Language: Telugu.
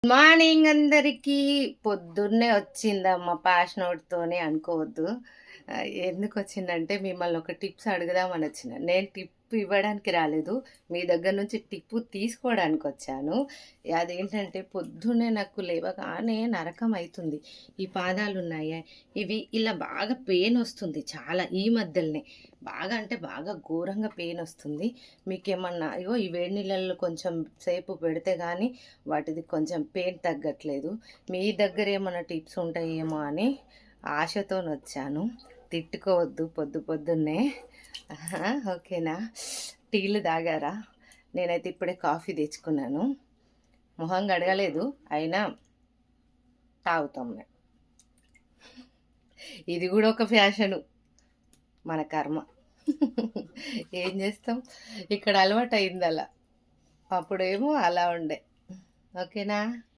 మార్నింగ్ అందరికీ. పొద్దున్నే వచ్చిందమ్మ పాష్ నోట్‌తోని అనుకోవద్దు. ఎందుకొచ్చిందంటే మిమ్మల్ని ఒక టిప్స్ అడుగుదామని వచ్చిన. నేను టిప్ ఇవ్వడానికి రాలేదు. మీ దగ్గర నుంచి టిప్పు తీసుకోవడానికొచ్చాను. అదేంటంటే పొద్దున్నే నాకు లేవగానే నరకం అయితుంది. ఈ పాదాలున్నాయే ఇవి ఇలా బాగా పెయినొస్తుంది చాలా ఈ మధ్యలనే. బాగా అంటే బాగా ఘోరంగా పెయినొస్తుంది. మీకేమన్నా ఇగో ఈ వేడి నీళ్ళల్లో కొంచెం సేపు పెడితే గానీ వాటిది కొంచెం పెయిన్ తగ్గట్లేదు. మీ దగ్గర ఏమన్నా టిప్స్ ఉంటాయేమో అని ఆశతోనొచ్చాను. తిట్టుకోవద్దు పొద్దున్నే. ఓకేనా? టీలు తాగారా? నేనైతే ఇప్పుడే కాఫీ తెచ్చుకున్నాను. మొహం కడగలేదు. అయినా తాగుతాం మేము. ఇది కూడా ఒక ఫ్యాషను. మన కర్మ. ఏం చేస్తాం? ఇక్కడ అలవాటయిందలా. అప్పుడేమో అలా ఉండే. ఓకేనా?